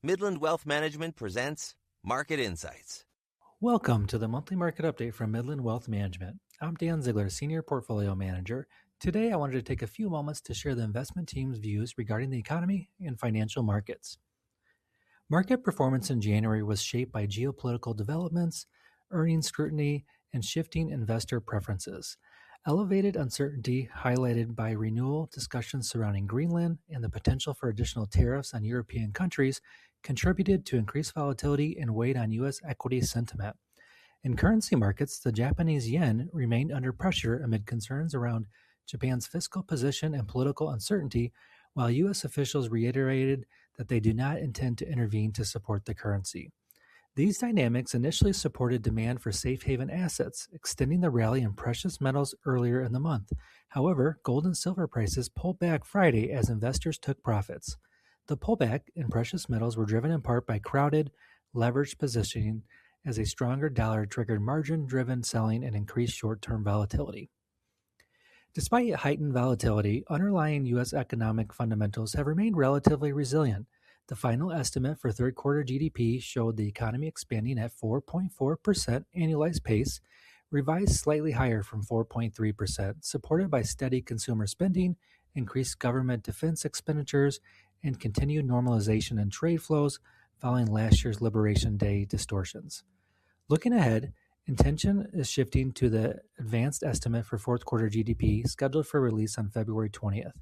Midland Wealth Management presents Market Insights. Welcome to the monthly market update from Midland Wealth Management. I'm Dan Ziegler, Senior Portfolio Manager. Today, I wanted to take a few moments to share the investment team's views regarding the economy and financial markets. Market performance in January was shaped by geopolitical developments, earnings scrutiny, and shifting investor preferences. Elevated uncertainty, highlighted by renewal discussions surrounding Greenland and the potential for additional tariffs on European countries, contributed to increased volatility and weighed on U.S. equity sentiment. In currency markets, the Japanese yen remained under pressure amid concerns around Japan's fiscal position and political uncertainty, while U.S. officials reiterated that they do not intend to intervene to support the currency. These dynamics initially supported demand for safe haven assets, extending the rally in precious metals earlier in the month. However, gold and silver prices pulled back Friday as investors took profits. The pullback in precious metals were driven in part by crowded, leveraged positioning as a stronger dollar triggered margin-driven selling and increased short-term volatility. Despite heightened volatility, underlying U.S. economic fundamentals have remained relatively resilient. The final estimate for third quarter GDP showed the economy expanding at 4.4% annualized pace, revised slightly higher from 4.3%, supported by steady consumer spending, increased government defense expenditures, and continued normalization in trade flows following last year's Liberation Day distortions. Looking ahead, attention is shifting to the advanced estimate for fourth quarter GDP scheduled for release on February 20th.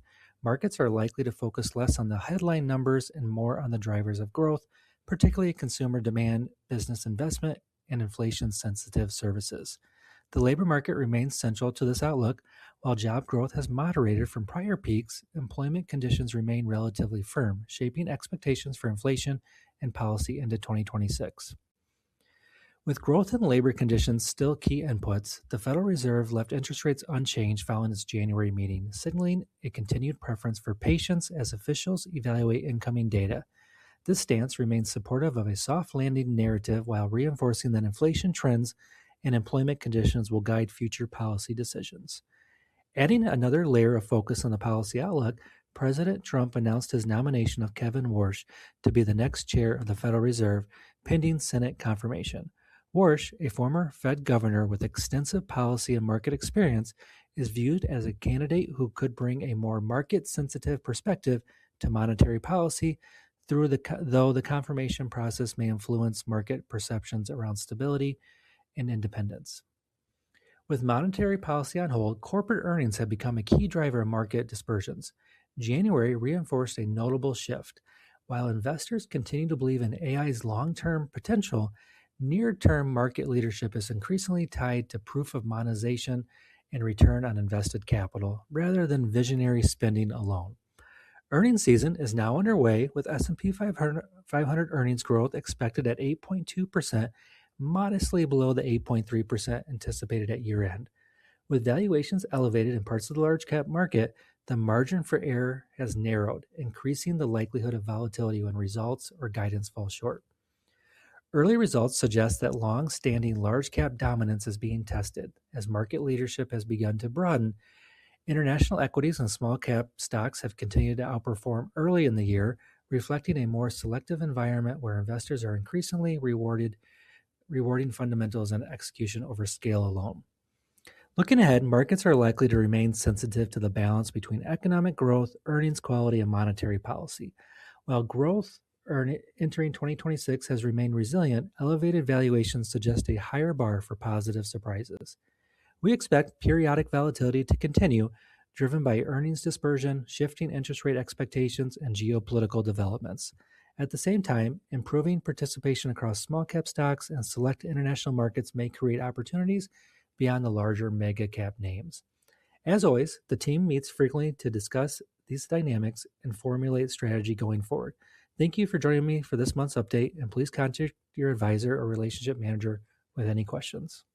Markets are likely to focus less on the headline numbers and more on the drivers of growth, particularly consumer demand, business investment, and inflation-sensitive services. The labor market remains central to this outlook. While job growth has moderated from prior peaks, employment conditions remain relatively firm, shaping expectations for inflation and policy into 2026. With growth and labor conditions still key inputs, the Federal Reserve left interest rates unchanged following its January meeting, signaling a continued preference for patience as officials evaluate incoming data. This stance remains supportive of a soft landing narrative while reinforcing that inflation trends and employment conditions will guide future policy decisions. Adding another layer of focus on the policy outlook, President Trump announced his nomination of Kevin Warsh to be the next chair of the Federal Reserve, pending Senate confirmation. Warsh, a former Fed governor with extensive policy and market experience, is viewed as a candidate who could bring a more market-sensitive perspective to monetary policy, though the confirmation process may influence market perceptions around stability and independence. With monetary policy on hold, corporate earnings have become a key driver of market dispersions. January reinforced a notable shift. While investors continue to believe in AI's long-term potential, near-term market leadership is increasingly tied to proof of monetization and return on invested capital, rather than visionary spending alone. Earnings season is now underway, with S&P 500 earnings growth expected at 8.2%, modestly below the 8.3% anticipated at year-end. With valuations elevated in parts of the large-cap market, the margin for error has narrowed, increasing the likelihood of volatility when results or guidance fall short. Early results suggest that long-standing large-cap dominance is being tested. As market leadership has begun to broaden, international equities and small-cap stocks have continued to outperform early in the year, reflecting a more selective environment where investors are increasingly rewarding fundamentals and execution over scale alone. Looking ahead, markets are likely to remain sensitive to the balance between economic growth, earnings quality, and monetary policy. While growth entering 2026 has remained resilient, elevated valuations suggest a higher bar for positive surprises. We expect periodic volatility to continue, driven by earnings dispersion, shifting interest rate expectations, and geopolitical developments. At the same time, improving participation across small-cap stocks and select international markets may create opportunities beyond the larger mega-cap names. As always, the team meets frequently to discuss these dynamics and formulate strategy going forward. Thank you for joining me for this month's update, and please contact your advisor or relationship manager with any questions.